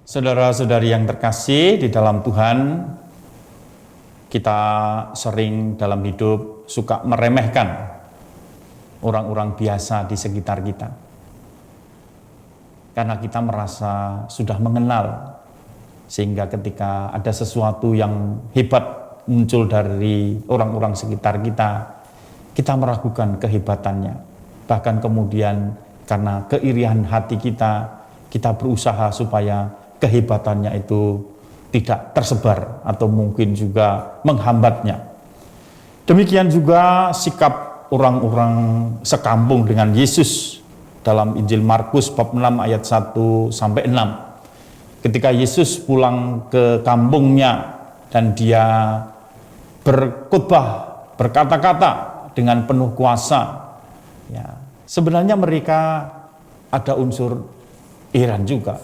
Saudara-saudari yang terkasih di dalam Tuhan, kita sering dalam hidup suka meremehkan orang-orang biasa di sekitar kita. Karena kita merasa sudah mengenal, sehingga ketika ada sesuatu yang hebat muncul dari orang-orang sekitar kita, kita meragukan kehebatannya. Bahkan kemudian karena keirian hati kita berusaha supaya kehebatannya itu tidak tersebar atau mungkin juga menghambatnya. Demikian juga sikap orang-orang sekampung dengan Yesus dalam Injil Markus bab 6 ayat 1 sampai 6. Ketika Yesus pulang ke kampungnya dan dia berkhotbah, berkata-kata dengan penuh kuasa, ya, sebenarnya mereka ada unsur heran juga.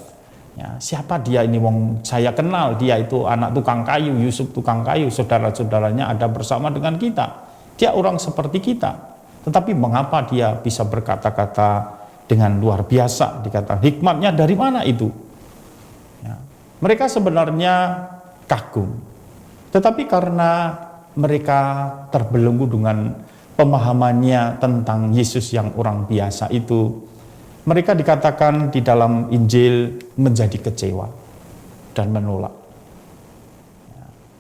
Ya, siapa dia ini, wong saya kenal dia itu anak tukang kayu, Yusuf tukang kayu, saudara-saudaranya ada bersama dengan kita. Dia orang seperti kita. Tetapi mengapa dia bisa berkata-kata dengan luar biasa? Dikatakan hikmatnya dari mana itu? Ya, mereka sebenarnya kagum. Tetapi karena mereka terbelenggu dengan pemahamannya tentang Yesus yang orang biasa itu, mereka dikatakan di dalam Injil menjadi kecewa dan menolak.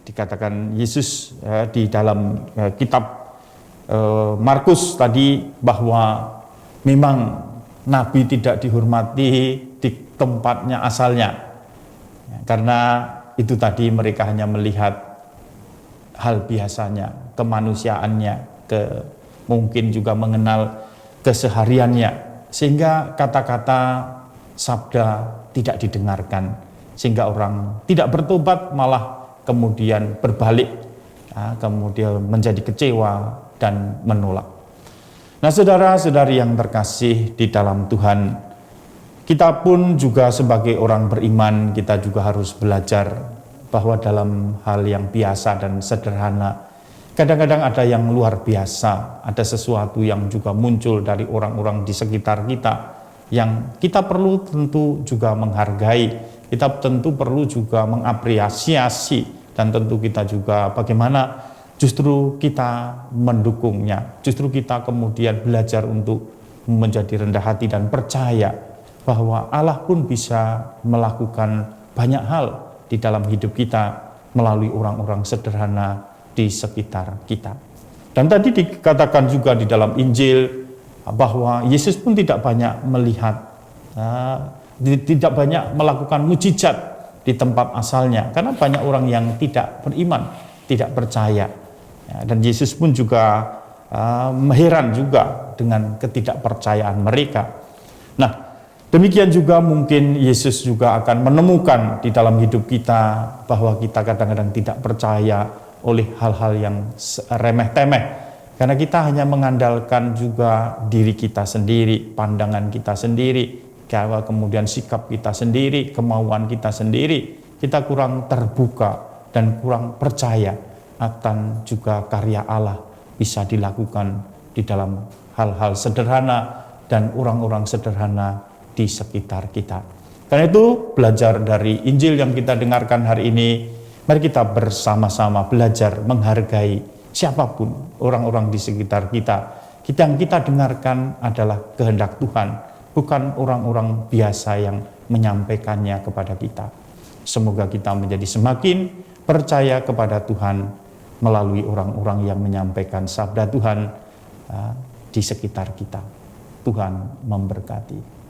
Dikatakan Yesus di dalam kitab Markus tadi bahwa memang Nabi tidak dihormati di tempatnya asalnya. Karena itu tadi mereka hanya melihat hal biasanya, kemanusiaannya, mungkin juga mengenal kesehariannya. Sehingga kata-kata sabda tidak didengarkan, sehingga orang tidak bertobat, malah kemudian berbalik, kemudian menjadi kecewa dan menolak. Nah, saudara-saudari yang terkasih di dalam Tuhan, kita pun juga sebagai orang beriman, kita juga harus belajar bahwa dalam hal yang biasa dan sederhana, kadang-kadang ada yang luar biasa, ada sesuatu yang juga muncul dari orang-orang di sekitar kita yang kita perlu tentu juga menghargai, kita tentu perlu juga mengapresiasi, dan tentu kita juga bagaimana justru kita mendukungnya, justru kita kemudian belajar untuk menjadi rendah hati dan percaya bahwa Allah pun bisa melakukan banyak hal di dalam hidup kita melalui orang-orang sederhana di sekitar kita. Dan tadi dikatakan juga di dalam Injil bahwa Yesus pun tidak banyak melihat, tidak banyak melakukan mujizat di tempat asalnya, karena banyak orang yang tidak beriman, tidak percaya. Dan Yesus pun juga heran juga dengan ketidakpercayaan mereka. Nah, demikian juga mungkin Yesus juga akan menemukan di dalam hidup kita bahwa kita kadang-kadang tidak percaya oleh hal-hal yang remeh-temeh, karena kita hanya mengandalkan juga diri kita sendiri, pandangan kita sendiri, kemudian sikap kita sendiri, kemauan kita sendiri. Kita kurang terbuka dan kurang percaya akan juga karya Allah bisa dilakukan di dalam hal-hal sederhana dan orang-orang sederhana di sekitar kita. Karena itu, belajar dari Injil yang kita dengarkan hari ini, mari kita bersama-sama belajar menghargai siapapun orang-orang di sekitar kita. Yang kita dengarkan adalah kehendak Tuhan, bukan orang-orang biasa yang menyampaikannya kepada kita. Semoga kita menjadi semakin percaya kepada Tuhan melalui orang-orang yang menyampaikan sabda Tuhan di sekitar kita. Tuhan memberkati.